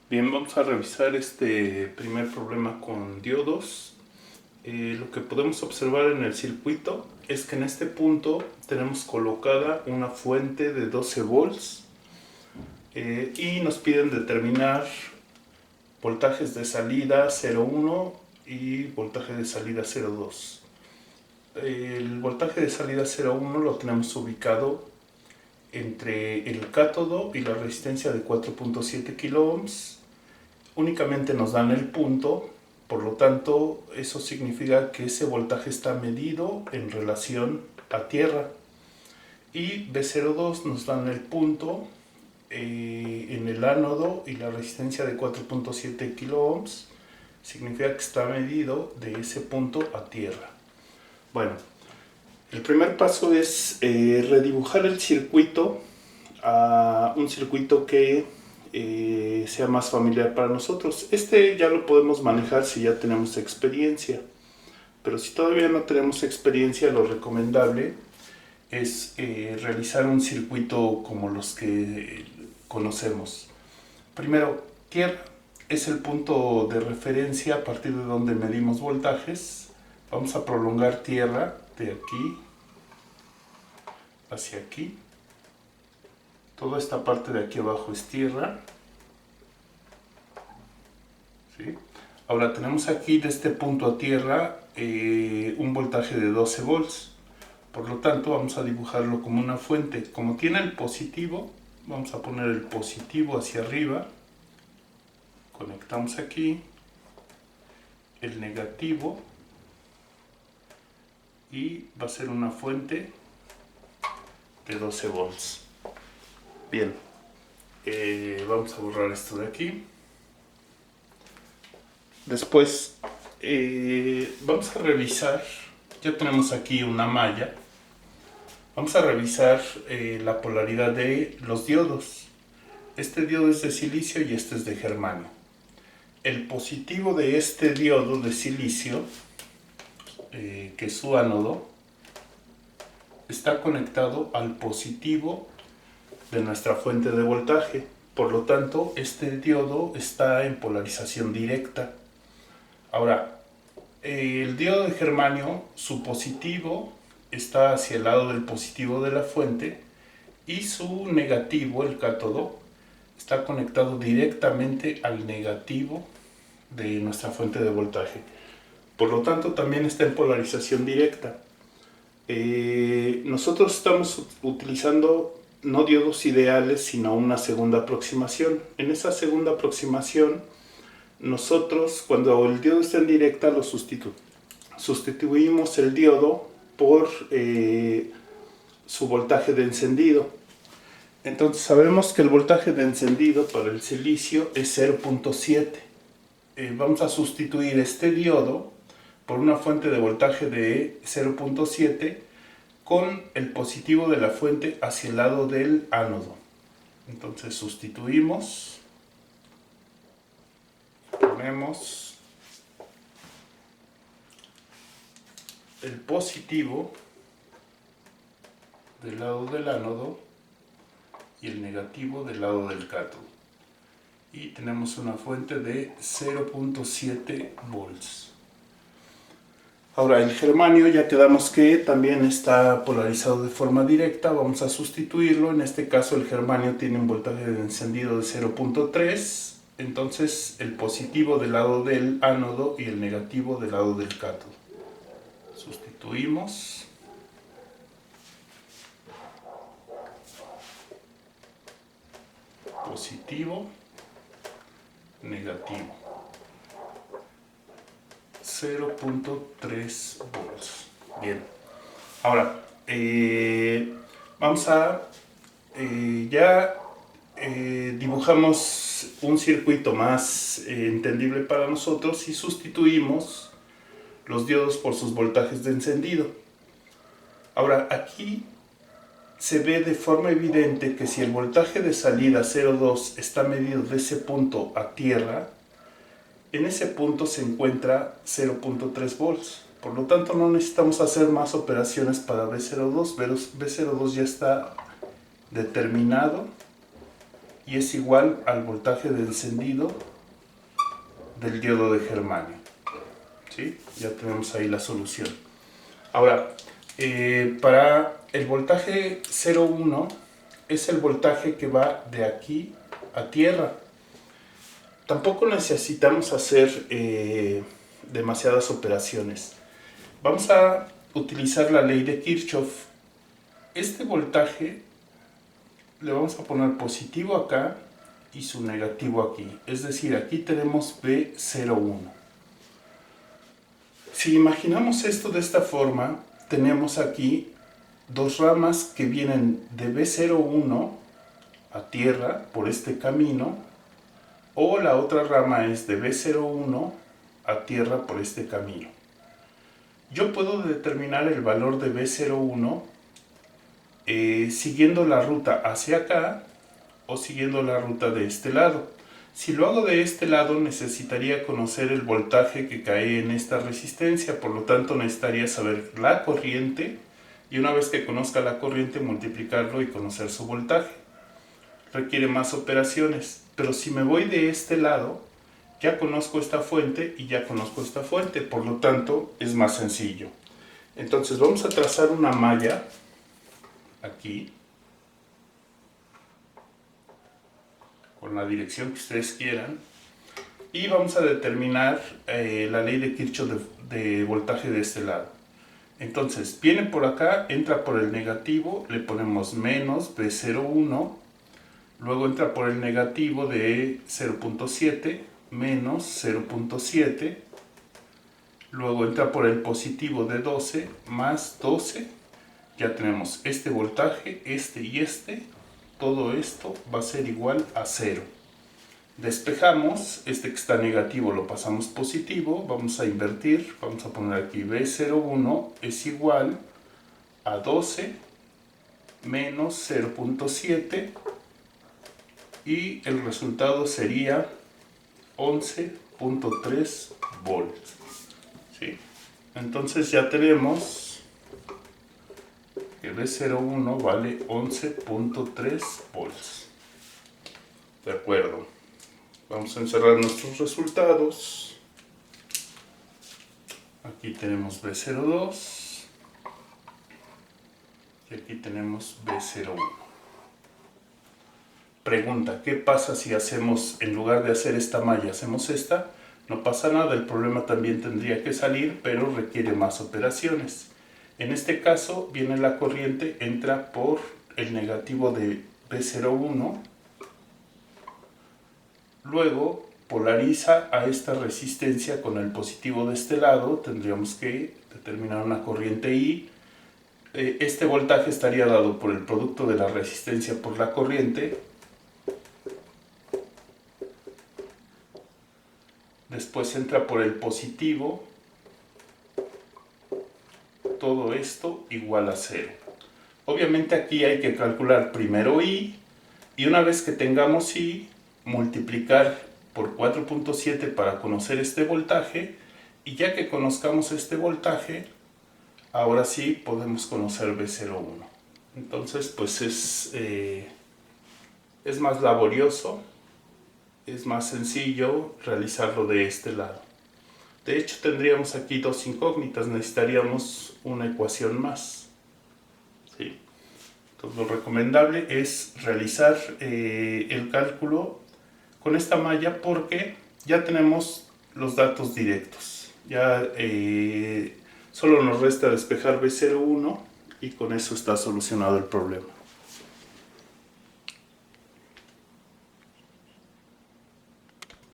Bien, vamos a revisar este primer problema con diodos. Lo que podemos observar en el circuito es que en este punto tenemos colocada una fuente de 12 volts y nos piden determinar voltajes de salida 0,1 y voltaje de salida 0,2. El voltaje de salida 0,1 lo tenemos ubicado entre el cátodo y la resistencia de 4.7 kilo ohms. Únicamente nos dan el punto, por lo tanto eso significa que ese voltaje está medido en relación a tierra. Y B02 nos dan el punto en el ánodo y la resistencia de 4.7 kilo ohms significa que está medido de ese punto a tierra. Bueno, el primer paso es redibujar el circuito a un circuito que sea más familiar para nosotros. Este ya lo podemos manejar si ya tenemos experiencia, pero si todavía no tenemos experiencia, lo recomendable es realizar un circuito como los que conocemos. Primero, tierra es el punto de referencia a partir de donde medimos voltajes. Vamos a prolongar tierra de aquí hacia aquí. Toda esta parte de aquí abajo es tierra. ¿Sí? Ahora tenemos aquí de este punto a tierra un voltaje de 12 volts. Por lo tanto vamos a dibujarlo como una fuente. Como tiene el positivo, vamos a poner el positivo hacia arriba. Conectamos aquí el negativo y va a ser una fuente de 12 volts. Bien, vamos a borrar esto de aquí. Después vamos a revisar, ya tenemos aquí una malla, vamos a revisar la polaridad de los diodos. Este diodo es de silicio y este es de germanio. El positivo de este diodo de silicio, que es su ánodo, está conectado al positivo de nuestra fuente de voltaje. Por lo tanto, este diodo está en polarización directa. Ahora, el diodo de germanio, su positivo está hacia el lado del positivo de la fuente y su negativo, el cátodo, está conectado directamente al negativo de nuestra fuente de voltaje. Por lo tanto, también está en polarización directa. Nosotros estamos utilizando no diodos ideales, sino una segunda aproximación. En esa segunda aproximación, nosotros, cuando el diodo está en directa, lo sustituimos el diodo por su voltaje de encendido. Entonces sabemos que el voltaje de encendido para el silicio es 0.7. Vamos a sustituir este diodo por una fuente de voltaje de 0.7 con el positivo de la fuente hacia el lado del ánodo. Entonces sustituimos, ponemos el positivo del lado del ánodo y el negativo del lado del cátodo. Y tenemos una fuente de 0.7 volts. Ahora el germanio ya quedamos que también está polarizado de forma directa, vamos a sustituirlo. En este caso el germanio tiene un voltaje de encendido de 0.3, entonces el positivo del lado del ánodo y el negativo del lado del cátodo. Sustituimos. Positivo, negativo. 0.3 volts. Bien. Ahora, vamos a... dibujamos un circuito más entendible para nosotros y sustituimos los diodos por sus voltajes de encendido. Ahora, aquí se ve de forma evidente que si el voltaje de salida 0,2 está medido de ese punto a tierra, en ese punto se encuentra 0.3 volts. Por lo tanto, no necesitamos hacer más operaciones para B02. B02 ya está determinado y es igual al voltaje de encendido del diodo de germanio. ¿Sí? Ya tenemos ahí la solución. Ahora, para el voltaje 0,1 es el voltaje que va de aquí a tierra. Tampoco necesitamos hacer demasiadas operaciones. Vamos a utilizar la ley de Kirchhoff. Este voltaje le vamos a poner positivo acá y su negativo aquí. Es decir, aquí tenemos V01. Si imaginamos esto de esta forma, tenemos aquí dos ramas que vienen de V01 a tierra por este camino, o la otra rama es de V01 a tierra por este camino. Yo puedo determinar el valor de V01 siguiendo la ruta hacia acá o siguiendo la ruta de este lado. Si lo hago de este lado, necesitaría conocer el voltaje que cae en esta resistencia, por lo tanto necesitaría saber la corriente, y una vez que conozca la corriente, multiplicarlo y conocer su voltaje. Requiere más operaciones, pero si me voy de este lado, ya conozco esta fuente y ya conozco esta fuente, por lo tanto es más sencillo. Entonces vamos a trazar una malla aquí, con la dirección que ustedes quieran, y vamos a determinar la ley de Kirchhoff de voltaje de este lado. Entonces viene por acá, entra por el negativo, le ponemos menos V01, luego entra por el negativo de 0.7, menos 0.7, luego entra por el positivo de 12, más 12, ya tenemos este voltaje, este y este. Todo esto va a ser igual a 0. Despejamos, este que está negativo lo pasamos positivo, vamos a invertir, vamos a poner aquí V01 es igual a 12 menos 0.7 y el resultado sería 11.3 volts. ¿Sí? Entonces ya tenemos que V01 vale 11.3 volts. De acuerdo. Vamos a encerrar nuestros resultados. Aquí tenemos V02 y aquí tenemos V01. Pregunta, ¿qué pasa si hacemos, en lugar de hacer esta malla, hacemos esta? No pasa nada, el problema también tendría que salir, pero requiere más operaciones. En este caso viene la corriente, entra por el negativo de V01, luego polariza a esta resistencia con el positivo de este lado, tendríamos que determinar una corriente I. Este voltaje estaría dado por el producto de la resistencia por la corriente. Después entra por el positivo. Todo esto igual a 0. Obviamente aquí hay que calcular primero I, y una vez que tengamos I, multiplicar por 4.7 para conocer este voltaje, y ya que conozcamos este voltaje, ahora sí podemos conocer V01. Entonces pues es más laborioso, es más sencillo realizarlo de este lado. De hecho, tendríamos aquí dos incógnitas, necesitaríamos una ecuación más. ¿Sí? Entonces, lo recomendable es realizar el cálculo con esta malla porque ya tenemos los datos directos. Ya solo nos resta despejar V01 y con eso está solucionado el problema.